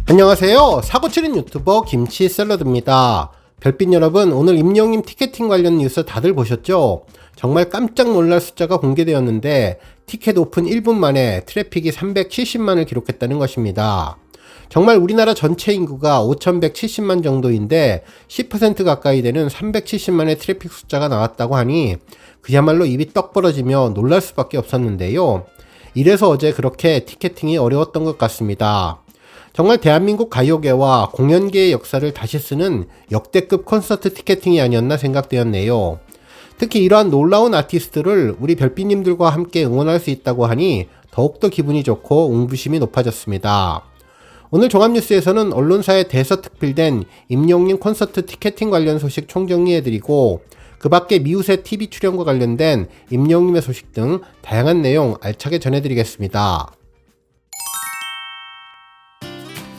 안녕하세요. 사고치는 유튜버 김치샐러드입니다. 별빛 여러분, 오늘 임영님 티켓팅 관련 뉴스 다들 보셨죠? 정말 깜짝 놀랄 숫자가 공개되었는데 티켓 오픈 1분 만에 트래픽이 370만을 기록했다는 것입니다. 정말 우리나라 전체 인구가 5170만 정도인데 10% 가까이 되는 370만의 트래픽 숫자가 나왔다고 하니 그야말로 입이 떡 벌어지며 놀랄 수밖에 없었는데요. 이래서 어제 그렇게 티켓팅이 어려웠던 것 같습니다. 정말 대한민국 가요계와 공연계의 역사를 다시 쓰는 역대급 콘서트 티켓팅이 아니었나 생각되었네요. 특히 이러한 놀라운 아티스트를 우리 별빛님들과 함께 응원할 수 있다고 하니 더욱더 기분이 좋고 응부심이 높아졌습니다. 오늘 종합뉴스에서는 언론사에 대서특필된 임영님 콘서트 티켓팅 관련 소식 총정리해드리고 그 밖에 미우새 TV 출연과 관련된 임영님의 소식 등 다양한 내용 알차게 전해드리겠습니다.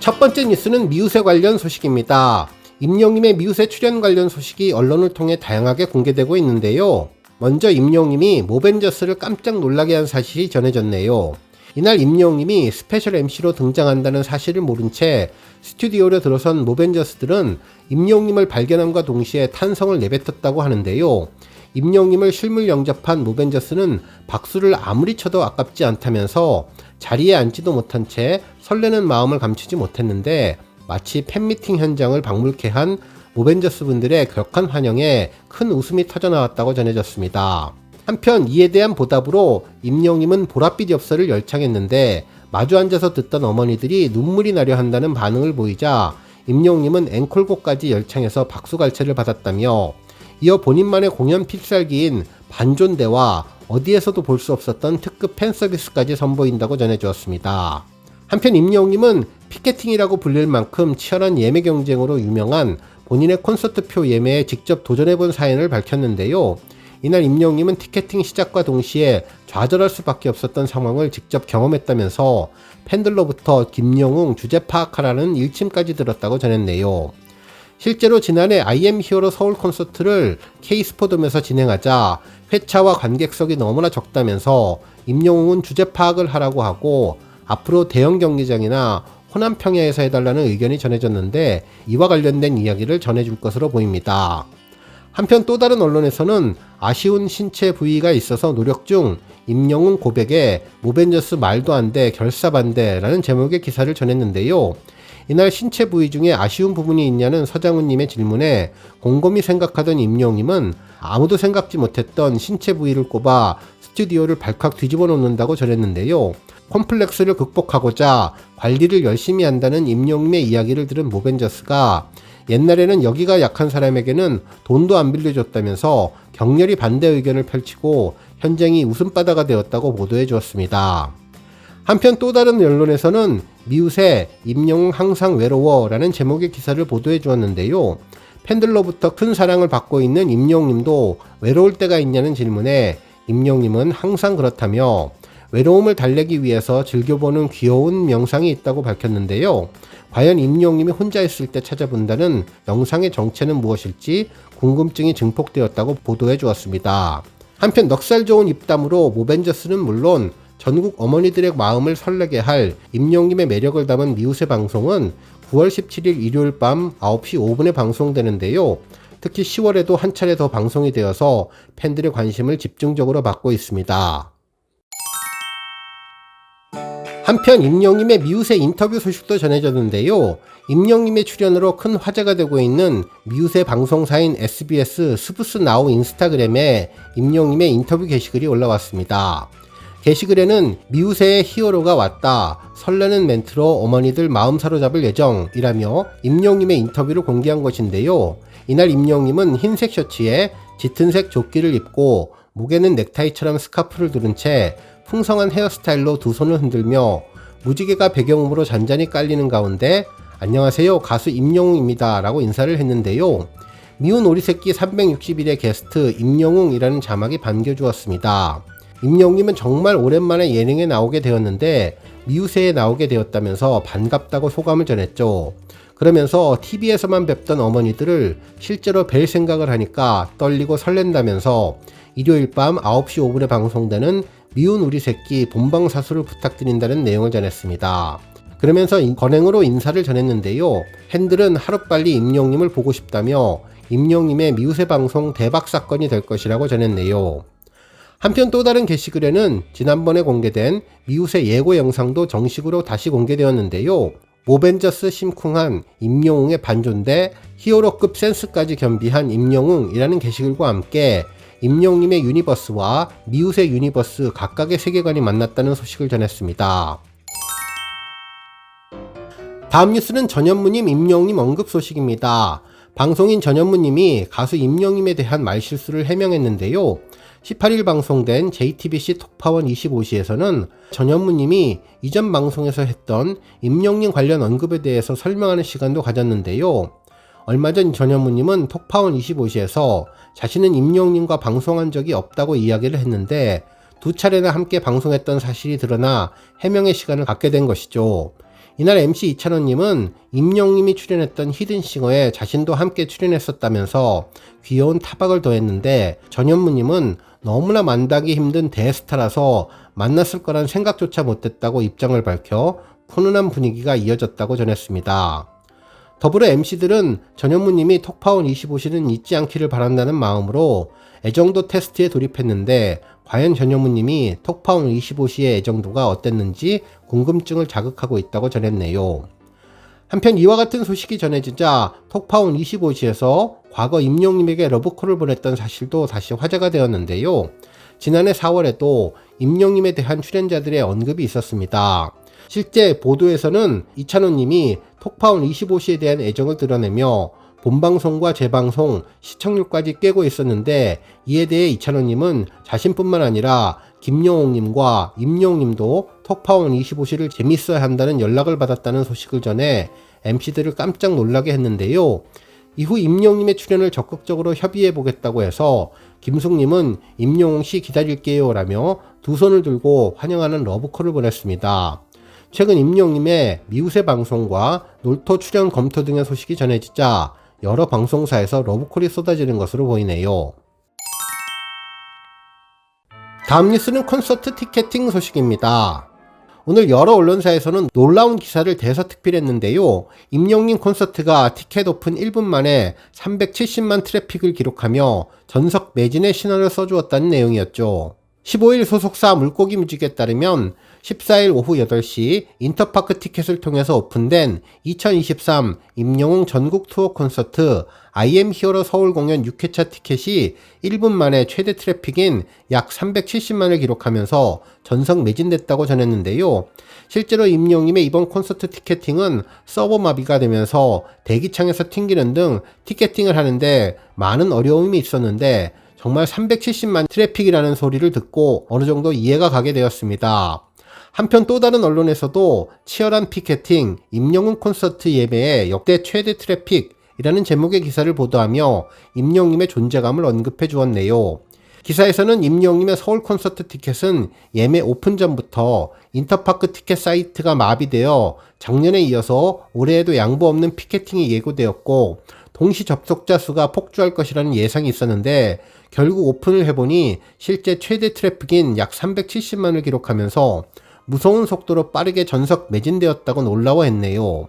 첫 번째 뉴스는 미우새 관련 소식입니다. 임영님의 미우새 출연 관련 소식이 언론을 통해 다양하게 공개되고 있는데요. 먼저 임영님이 모벤져스를 깜짝 놀라게 한 사실이 전해졌네요. 이날 임영님이 스페셜 MC로 등장한다는 사실을 모른 채 스튜디오로 들어선 모벤져스들은 임영님을 발견함과 동시에 탄성을 내뱉었다고 하는데요. 임영님을 실물 영접한 모벤져스는 박수를 아무리 쳐도 아깝지 않다면서 자리에 앉지도 못한 채 설레는 마음을 감추지 못했는데 마치 팬미팅 현장을 방불케 한 모벤져스 분들의 격한 환영에 큰 웃음이 터져나왔다고 전해졌습니다. 한편 이에 대한 보답으로 임영님은 보랏빛 엽서를 열창했는데 마주 앉아서 듣던 어머니들이 눈물이 나려 한다는 반응을 보이자 임영님은 앵콜곡까지 열창해서 박수갈채를 받았다며 이어 본인만의 공연 필살기인 반존대와 어디에서도 볼 수 없었던 특급 팬서비스까지 선보인다고 전해주었습니다. 한편 임영님은 피켓팅이라고 불릴 만큼 치열한 예매 경쟁으로 유명한 본인의 콘서트표 예매에 직접 도전해본 사연을 밝혔는데요. 이날 임영님은 티켓팅 시작과 동시에 좌절할 수밖에 없었던 상황을 직접 경험했다면서 팬들로부터 김영웅 주제 파악하라는 일침까지 들었다고 전했네요. 실제로 지난해 IM 히어로 서울 콘서트를 K스포돔에서 진행하자 회차와 관객석이 너무나 적다면서 임영웅은 주제 파악을 하라고 하고 앞으로 대형 경기장이나 호남 평야에서 해달라는 의견이 전해졌는데 이와 관련된 이야기를 전해줄 것으로 보입니다. 한편 또 다른 언론에서는 아쉬운 신체 부위가 있어서 노력 중 임영웅 고백에 모벤져스 말도 안 돼 결사반대라는 제목의 기사를 전했는데요. 이날 신체 부위 중에 아쉬운 부분이 있냐는 서장훈님의 질문에 곰곰이 생각하던 임영웅님은 아무도 생각지 못했던 신체 부위를 꼽아 스튜디오를 발칵 뒤집어 놓는다고 전했는데요. 콤플렉스를 극복하고자 관리를 열심히 한다는 임영웅님의 이야기를 들은 모벤져스가 옛날에는 여기가 약한 사람에게는 돈도 안 빌려줬다면서 격렬히 반대 의견을 펼치고 현장이 웃음바다가 되었다고 보도해 주었습니다. 한편 또 다른 언론에서는 미우새 임영웅 항상 외로워 라는 제목의 기사를 보도해 주었는데요. 팬들로부터 큰 사랑을 받고 있는 임영웅님도 외로울 때가 있냐는 질문에 임영웅님은 항상 그렇다며 외로움을 달래기 위해서 즐겨보는 귀여운 영상이 있다고 밝혔는데요. 과연 임영웅님이 혼자 있을 때 찾아본다는 영상의 정체는 무엇일지 궁금증이 증폭되었다고 보도해 주었습니다. 한편 넉살 좋은 입담으로 모벤져스는 물론 전국 어머니들의 마음을 설레게 할 임영웅님의 매력을 담은 미우새 방송은 9월 17일 일요일 밤 9시 5분에 방송되는데요. 특히 10월에도 한 차례 더 방송이 되어서 팬들의 관심을 집중적으로 받고 있습니다. 한편 임영웅님의 미우새 인터뷰 소식도 전해졌는데요. 임영웅님의 출연으로 큰 화제가 되고 있는 미우새 방송사인 SBS 스브스나우 인스타그램에 임영웅님의 인터뷰 게시글이 올라왔습니다. 게시글에는 미우새의 히어로가 왔다. 설레는 멘트로 어머니들 마음 사로잡을 예정이라며 임영웅님의 인터뷰를 공개한 것인데요. 이날 임영웅님은 흰색 셔츠에 짙은색 조끼를 입고 목에는 넥타이처럼 스카프를 두른 채 풍성한 헤어스타일로 두 손을 흔들며 무지개가 배경음으로 잔잔히 깔리는 가운데 안녕하세요 가수 임영웅입니다 라고 인사를 했는데요. 미운 오리새끼 361의 게스트 임영웅이라는 자막이 반겨주었습니다. 임영웅님은 정말 오랜만에 예능에 나오게 되었는데 미우새에 나오게 되었다면서 반갑다고 소감을 전했죠. 그러면서 TV에서만 뵙던 어머니들을 실제로 뵐 생각을 하니까 떨리고 설렌다면서 일요일 밤 9시 5분에 방송되는 미운 우리 새끼 본방사수를 부탁드린다는 내용을 전했습니다. 그러면서 건행으로 인사를 전했는데요. 팬들은 하루빨리 임영웅님을 보고 싶다며 임영웅님의 미우새 방송 대박 사건이 될 것이라고 전했네요. 한편 또 다른 게시글에는 지난번에 공개된 미우새 예고 영상도 정식으로 다시 공개되었는데요. 모벤져스 심쿵한 임영웅의 반존대 히어로급 센스까지 겸비한 임영웅이라는 게시글과 함께 임영웅님의 유니버스와 미우새 유니버스 각각의 세계관이 만났다는 소식을 전했습니다. 다음 뉴스는 전현무님 임영웅님 언급 소식입니다. 방송인 전현무님이 가수 임영웅님에 대한 말실수를 해명했는데요. 18일 방송된 JTBC 톡파원 25시에서는 전현무님이 이전 방송에서 했던 임영웅님 관련 언급에 대해서 설명하는 시간도 가졌는데요. 얼마 전 전현무님은 톡파원 25시에서 자신은 임영웅님과 방송한 적이 없다고 이야기를 했는데 두 차례나 함께 방송했던 사실이 드러나 해명의 시간을 갖게 된 것이죠. 이날 MC 이찬원님은 임영웅님이 출연했던 히든싱어에 자신도 함께 출연했었다면서 귀여운 타박을 더했는데 전현무님은 너무나 만나기 힘든 대스타라서 만났을 거란 생각조차 못했다고 입장을 밝혀 훈훈한 분위기가 이어졌다고 전했습니다. 더불어 MC들은 전현무님이 톡파원 25시는 잊지 않기를 바란다는 마음으로 애정도 테스트에 돌입했는데 과연 전현무님이 톡파원 25시의 애정도가 어땠는지 궁금증을 자극하고 있다고 전했네요. 한편 이와 같은 소식이 전해지자 톡파원 25시에서 과거 임영웅님에게 러브콜을 보냈던 사실도 다시 화제가 되었는데요. 지난해 4월에도 임영웅님에 대한 출연자들의 언급이 있었습니다. 실제 보도에서는 이찬원님이 톡파원 25시에 대한 애정을 드러내며 본방송과 재방송, 시청률까지 깨고 있었는데 이에 대해 이찬원님은 자신뿐만 아니라 김영웅님과 임영웅님도 톡파원 25시를 재밌어야 한다는 연락을 받았다는 소식을 전해 MC들을 깜짝 놀라게 했는데요. 이후 임영웅님의 출연을 적극적으로 협의해보겠다고 해서 김숙님은 임영웅씨 기다릴게요 라며 두 손을 들고 환영하는 러브콜을 보냈습니다. 최근 임영웅님의 미우새 방송과 놀토 출연 검토 등의 소식이 전해지자 여러 방송사에서 러브콜이 쏟아지는 것으로 보이네요. 다음 뉴스는 콘서트 티켓팅 소식입니다. 오늘 여러 언론사에서는 놀라운 기사를 대서특필했는데요. 임영웅님 콘서트가 티켓 오픈 1분 만에 370만 트래픽을 기록하며 전석 매진의 신화를 써주었다는 내용이었죠. 15일 소속사 물고기 뮤직에 따르면 14일 오후 8시 인터파크 티켓을 통해서 오픈된 2023 임영웅 전국 투어 콘서트 I am 히어로 서울 공연 6회차 티켓이 1분 만에 최대 트래픽인 약 370만을 기록하면서 전석 매진됐다고 전했는데요. 실제로 임영웅님의 이번 콘서트 티켓팅은 서버 마비가 되면서 대기창에서 튕기는 등 티켓팅을 하는데 많은 어려움이 있었는데 정말 370만 트래픽이라는 소리를 듣고 어느 정도 이해가 가게 되었습니다. 한편 또 다른 언론에서도 치열한 피켓팅, 임영웅 콘서트 예매의 역대 최대 트래픽이라는 제목의 기사를 보도하며 임영웅님의 존재감을 언급해 주었네요. 기사에서는 임영웅님의 서울 콘서트 티켓은 예매 오픈 전부터 인터파크 티켓 사이트가 마비되어 작년에 이어서 올해에도 양보 없는 피켓팅이 예고되었고 동시 접속자 수가 폭주할 것이라는 예상이 있었는데 결국 오픈을 해보니 실제 최대 트래픽인 약 370만을 기록하면서 무서운 속도로 빠르게 전석 매진되었다고 놀라워했네요.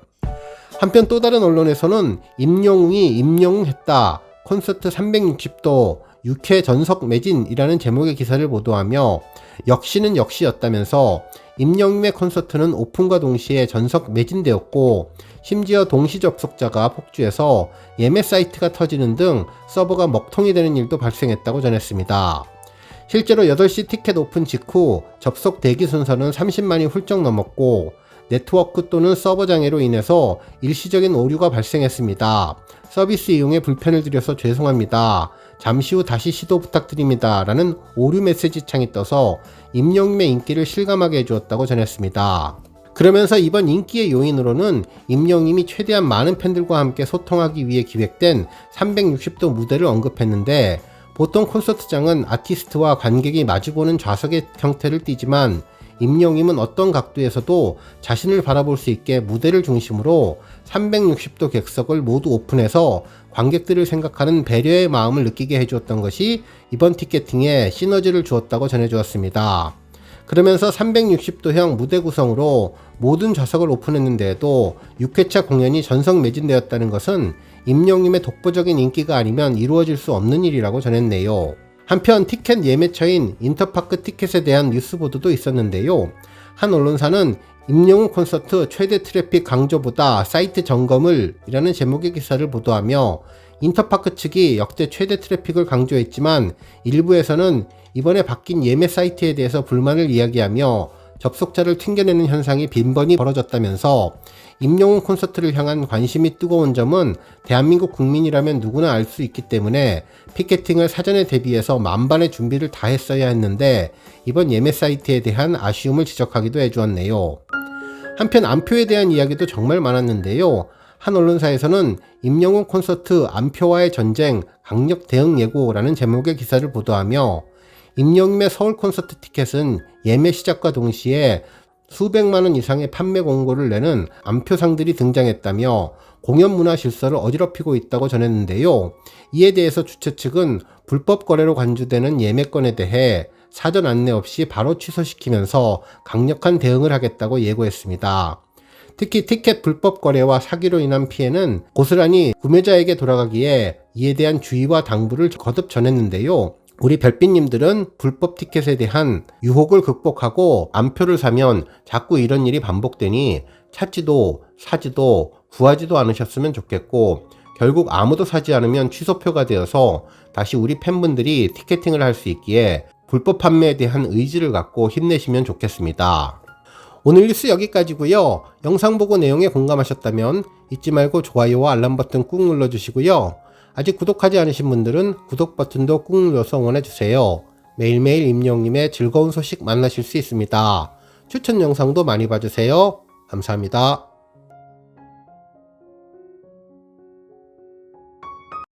한편 또 다른 언론에서는 임영웅이 임영웅했다. 콘서트 360도 6회 전석 매진이라는 제목의 기사를 보도하며 역시는 역시였다면서 임영웅의 콘서트는 오픈과 동시에 전석 매진되었고 심지어 동시 접속자가 폭주해서 예매 사이트가 터지는 등 서버가 먹통이 되는 일도 발생했다고 전했습니다. 실제로 8시 티켓 오픈 직후 접속 대기 순서는 30만이 훌쩍 넘었고 네트워크 또는 서버 장애로 인해서 일시적인 오류가 발생했습니다. 서비스 이용에 불편을 드려서 죄송합니다. 잠시 후 다시 시도 부탁드립니다. 라는 오류 메시지 창이 떠서 임영웅의 인기를 실감하게 해주었다고 전했습니다. 그러면서 이번 인기의 요인으로는 임영웅이 최대한 많은 팬들과 함께 소통하기 위해 기획된 360도 무대를 언급했는데 보통 콘서트장은 아티스트와 관객이 마주보는 좌석의 형태를 띠지만 임영웅은 어떤 각도에서도 자신을 바라볼 수 있게 무대를 중심으로 360도 객석을 모두 오픈해서 관객들을 생각하는 배려의 마음을 느끼게 해주었던 것이 이번 티켓팅에 시너지를 주었다고 전해주었습니다. 그러면서 360도형 무대 구성으로 모든 좌석을 오픈했는데도 6회차 공연이 전석 매진되었다는 것은 임영님의 독보적인 인기가 아니면 이루어질 수 없는 일이라고 전했네요. 한편 티켓 예매처인 인터파크 티켓에 대한 뉴스 보도도 있었는데요. 한 언론사는 임영웅 콘서트 최대 트래픽 강조보다 사이트 점검을 이라는 제목의 기사를 보도하며 인터파크 측이 역대 최대 트래픽을 강조했지만 일부에서는 이번에 바뀐 예매 사이트에 대해서 불만을 이야기하며 접속자를 튕겨내는 현상이 빈번히 벌어졌다면서 임영웅 콘서트를 향한 관심이 뜨거운 점은 대한민국 국민이라면 누구나 알 수 있기 때문에 피켓팅을 사전에 대비해서 만반의 준비를 다 했어야 했는데 이번 예매 사이트에 대한 아쉬움을 지적하기도 해주었네요. 한편 안표에 대한 이야기도 정말 많았는데요. 한 언론사에서는 임영웅 콘서트 안표와의 전쟁 강력 대응 예고라는 제목의 기사를 보도하며 임영웅의 서울 콘서트 티켓은 예매 시작과 동시에 수백만원 이상의 판매 공고를 내는 안표상들이 등장했다며 공연 문화 질서를 어지럽히고 있다고 전했는데요. 이에 대해서 주최 측은 불법 거래로 간주되는 예매건에 대해 사전 안내 없이 바로 취소시키면서 강력한 대응을 하겠다고 예고했습니다. 특히 티켓 불법 거래와 사기로 인한 피해는 고스란히 구매자에게 돌아가기에 이에 대한 주의와 당부를 거듭 전했는데요. 우리 별빛님들은 불법 티켓에 대한 유혹을 극복하고 안표를 사면 자꾸 이런 일이 반복되니 찾지도 사지도 구하지도 않으셨으면 좋겠고 결국 아무도 사지 않으면 취소표가 되어서 다시 우리 팬분들이 티켓팅을 할 수 있기에 불법 판매에 대한 의지를 갖고 힘내시면 좋겠습니다. 오늘 뉴스 여기까지고요. 영상 보고 내용에 공감하셨다면 잊지 말고 좋아요와 알람 버튼 꾹 눌러주시고요. 아직 구독하지 않으신 분들은 구독 버튼도 꾹 눌러서 응원해주세요. 매일매일 임영웅님의 즐거운 소식 만나실 수 있습니다. 추천 영상도 많이 봐주세요. 감사합니다.